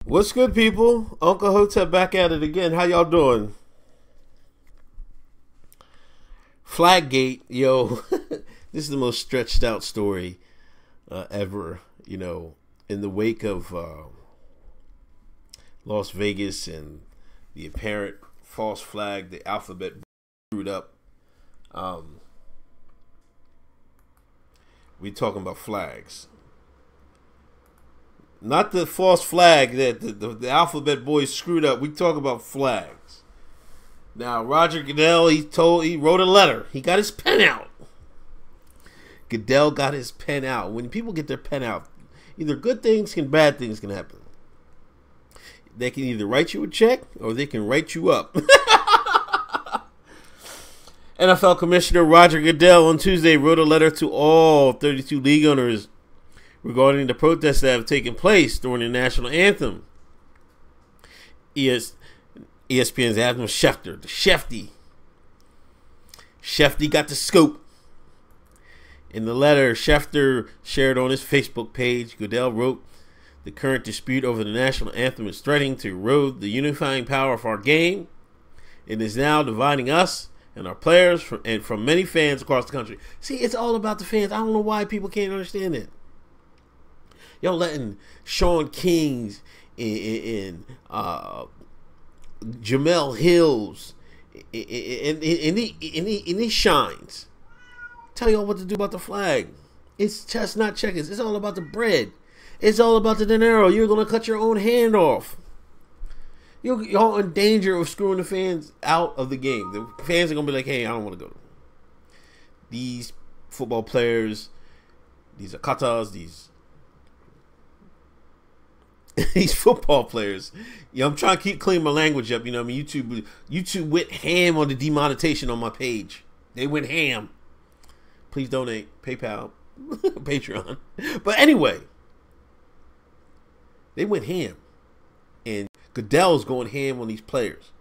What's good, people? Uncle Hotep back at it again. How y'all doing? Flaggate, yo. This is the most stretched out story ever. In the wake of Las Vegas and the apparent false flag, the alphabet screwed up. We talking about flags. Not the false flag that the alphabet boys screwed up. We talk about flags. Now, Roger Goodell, he wrote a letter. He got his pen out. Goodell got his pen out. When people get their pen out, either good things and bad things can happen. They can either write you a check or they can write you up. NFL Commissioner Roger Goodell on Tuesday wrote a letter to all 32 league owners regarding the protests that have taken place during the national anthem. ESPN's Adam Schefter, the Shefty. Shefty got the scoop. In the letter Schefter shared on his Facebook page, Goodell wrote, "The current dispute over the national anthem is threatening to erode the unifying power of our game. It is now dividing us and our players from many fans across the country." See, it's all about the fans. I don't know why people can't understand it. Y'all letting Sean Kings and Jamel Hills and he shines tell y'all what to do about the flag. It's chestnut checkers. It's all about the bread. It's all about the dinero. You're going to cut your own hand off. Y'all in danger of screwing the fans out of the game. The fans are going to be like, hey, I don't want to go. These football players, these Akatas, these football players. I'm trying to keep cleaning my language up. YouTube went ham on the demonetization on my page. They went ham. Please donate. PayPal. Patreon. But anyway, they went ham. And Goodell's going ham on these players.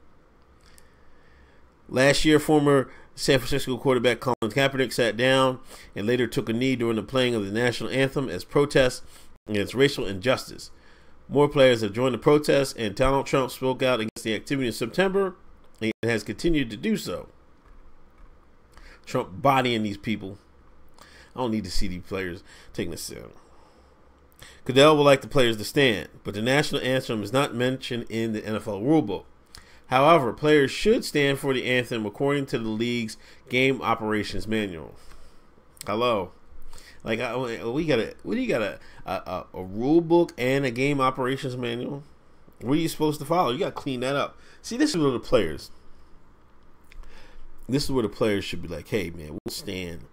Last year, former San Francisco quarterback Colin Kaepernick sat down and later took a knee during the playing of the national anthem as protest against racial injustice. More players have joined the protests, and Donald Trump spoke out against the activity in September and has continued to do so. Trump bodying these people. I don't need to see these players taking a sit. Goodell would like the players to stand, but the national anthem is not mentioned in the NFL rulebook. However, players should stand for the anthem according to the league's game operations manual. Hello. Like, we got a rule book and a game operations manual. What are you supposed to follow? You got to clean that up. See, this is where the players should be like, hey, man, we'll stand.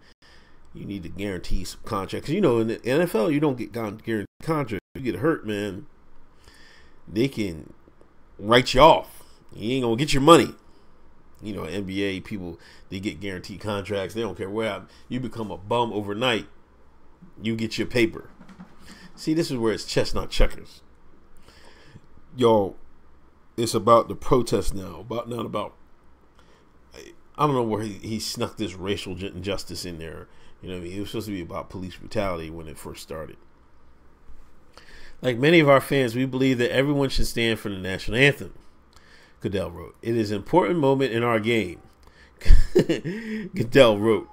You need to guarantee some contracts. Because, in the NFL, you don't get guaranteed contracts. You get hurt, man, they can write you off. You ain't going to get your money. NBA people, they get guaranteed contracts. They don't care where you become a bum overnight. You get your paper. See, this is where it's chestnut checkers. Yo, it's about the protest now. Not about. I don't know where he snuck this racial injustice in there. It was supposed to be about police brutality when it first started. Like many of our fans, we believe that everyone should stand for the national anthem. Goodell wrote, "It is an important moment in our game." Goodell wrote,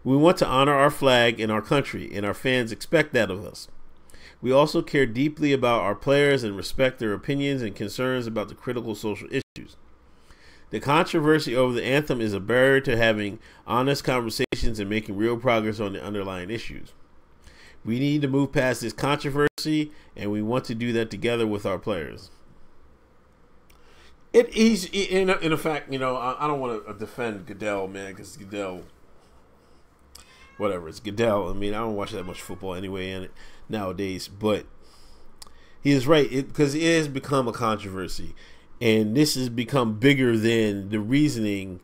"We want to honor our flag and our country, and our fans expect that of us. We also care deeply about our players and respect their opinions and concerns about the critical social issues. The controversy over the anthem is a barrier to having honest conversations and making real progress on the underlying issues. We need to move past this controversy, and we want to do that together with our players." In fact, I don't want to defend Goodell, man, because Goodell, whatever, it's Goodell. I mean, I don't watch that much football anyway nowadays, but he is right, because it has become a controversy, and this has become bigger than the reasoning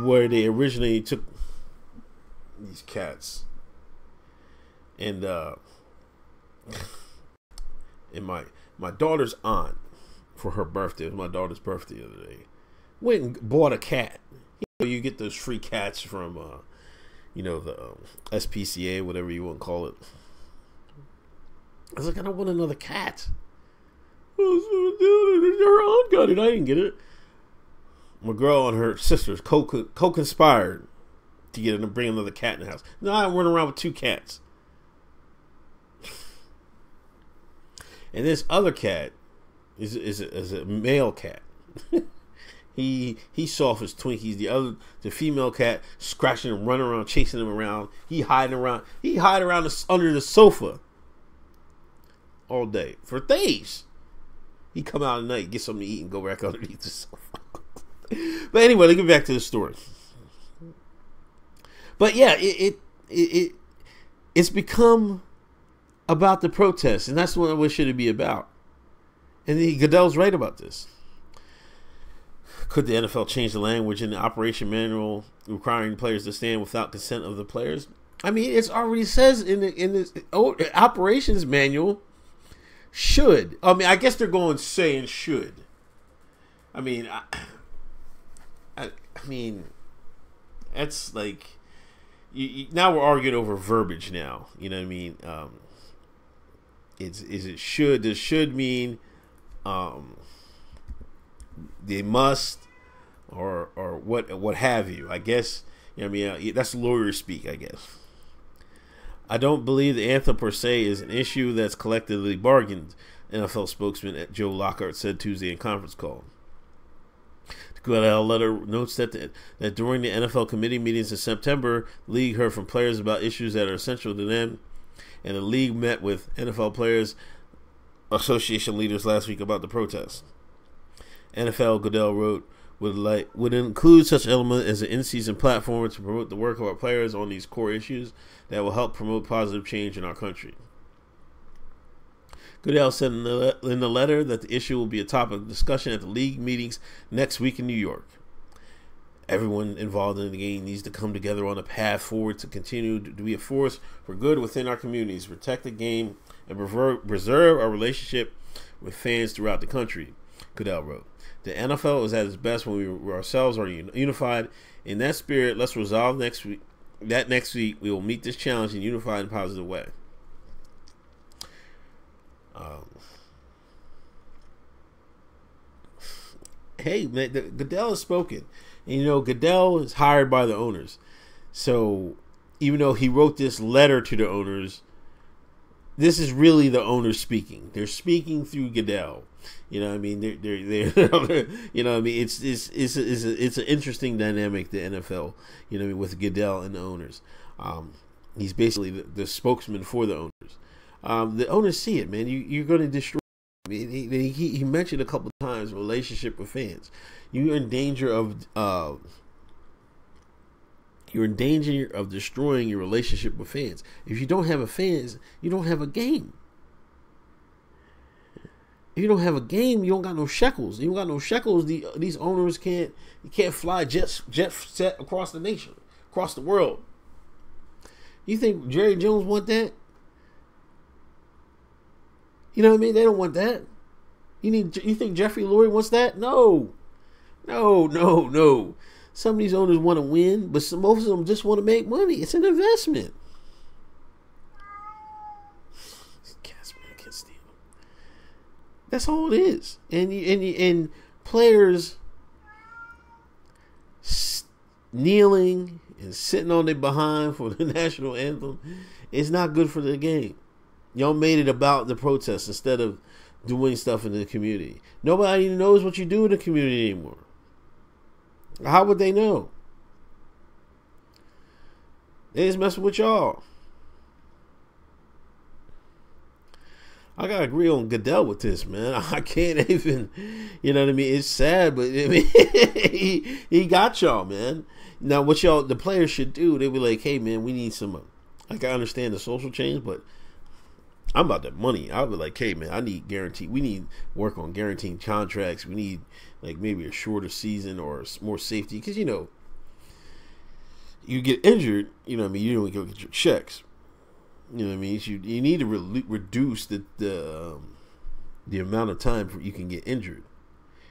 where they originally took these cats. And my daughter's aunt, for her birthday, it was my daughter's birthday the other day, went and bought a cat. You get those free cats from the SPCA, whatever you want to call it. I was like, I don't want another cat. supposed to do it. Her aunt got it. I didn't get it. My girl and her sisters co-conspired to get him to bring another cat in the house. No, I run around with 2 cats. And this other cat is a male cat. He soft as Twinkies. The female cat scratching him, running around, chasing him around. He hide around under the sofa all day for days. He come out at night, get something to eat, and go back underneath the sofa. But anyway, let's get back to the story. But yeah, it's become about the protests, and that's what it should be about. And Goodell's right about this. Could the NFL change the language in the operation manual requiring players to stand without consent of the players? I mean, it already says in this operations manual should. I mean, I guess they're going saying should. I mean, I mean, that's like now we're arguing over verbiage. Now, you know what I mean? Is it should? Does should mean they must or what have you? I guess, you know what I mean, that's lawyer speak, I guess. I don't believe the anthem per se is an issue that's collectively bargained, NFL spokesman Joe Lockhart said Tuesday in conference call. The Goodell letter notes that during the NFL committee meetings in September, the league heard from players about issues that are essential to them, and the league met with NFL Players Association leaders last week about the protests. NFL, Goodell wrote, would include such element as an in-season platform to promote the work of our players on these core issues that will help promote positive change in our country. Goodell said in the letter that the issue will be a topic of discussion at the league meetings next week in New York. Everyone involved in the game needs to come together on a path forward to continue to be a force for good within our communities, protect the game, and preserve our relationship with fans throughout the country, Goodell wrote. The NFL is at its best when we ourselves are unified. In that spirit, let's resolve next week we will meet this challenge in a unified and positive way. Hey, man, Goodell has spoken. And, you know, Goodell is hired by the owners. So, even though he wrote this letter to the owners, this is really the owners speaking. They're speaking through Goodell. You know what I mean? They're you know what I mean? It's an interesting dynamic, the NFL, you know, with Goodell and the owners. He's basically the spokesman for the owners. The owners see it, man. You're going to destroy. I mean, he mentioned a couple of times relationship with fans. You're in danger of destroying your relationship with fans. If you don't have a fans, you don't have a game. If you don't have a game, you don't got no shekels. You don't got no shekels. These owners can't fly jet set across the nation, across the world. You think Jerry Jones want that? You know what I mean? They don't want that. You think Jeffrey Lurie wants that? No. Some of these owners want to win, but most of them just want to make money. It's an investment. Cats, man, I can't stand them. That's all it is. And players kneeling and sitting on their behind for the national anthem is not good for the game. Y'all made it about the protests instead of doing stuff in the community. Nobody knows what you do in the community anymore. How would they know? They just messing with y'all. I gotta agree on Goodell with this, man. I can't even, you know what I mean? It's sad, but I mean, he got y'all, man. Now, what the players should do, they be like, hey, man, we need some, like, I understand the social change, but I'm about that money. I'll be like, hey, man, I need guarantee. We need work on guaranteeing contracts. We need, like, maybe a shorter season or more safety. Because, you know, you get injured, you know what I mean? You don't go get your checks. You know what I mean? You need to reduce the amount of time you can get injured.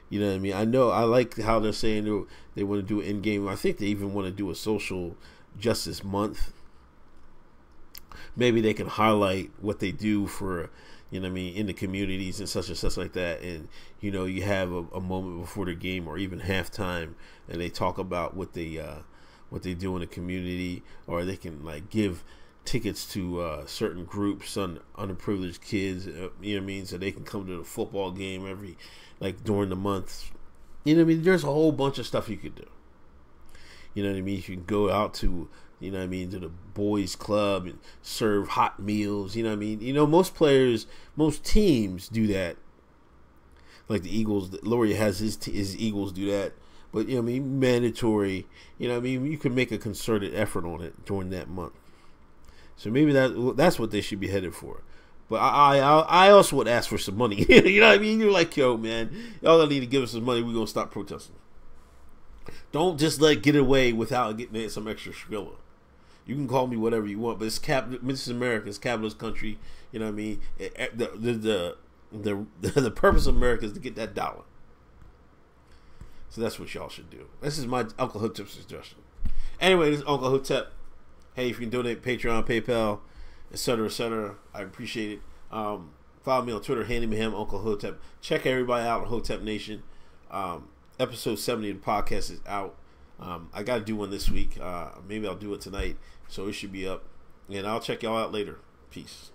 You know what I mean? I know, I like how they're saying they want to do an in-game. I think they even want to do a social justice month. Maybe they can highlight what they do for, you know what I mean, in the communities and such like that. And, you know, you have a moment before the game or even halftime, and they talk about what they do in the community, or they can like give tickets to certain groups, underprivileged kids, you know what I mean, so they can come to the football game during the month. You know what I mean? There's a whole bunch of stuff you could do. You know what I mean? You can go out to, you know what I mean, to the boys club and serve hot meals. You know what I mean? You know, most teams do that. Like the Eagles, Laurie has his Eagles do that. But, you know what I mean, mandatory. You know what I mean? You can make a concerted effort on it during that month. So maybe that's what they should be headed for. But I also would ask for some money. You know what I mean? You're like, yo, man, y'all need to give us some money. We're going to stop protesting. Don't just get away without getting some extra skrilla. You can call me whatever you want, but this is America. It's capitalist country. You know what I mean? The purpose of America is to get that dollar. So that's what y'all should do. This is my Uncle Hotep suggestion. Anyway, this is Uncle Hotep. Hey, if you can donate, Patreon, PayPal, etc., I appreciate it. Follow me on Twitter, Handyman Uncle Hotep. Check everybody out on Hotep Nation. Episode 70 of the podcast is out. I got to do one this week. Maybe I'll do it tonight, so it should be up. And I'll check y'all out later. Peace.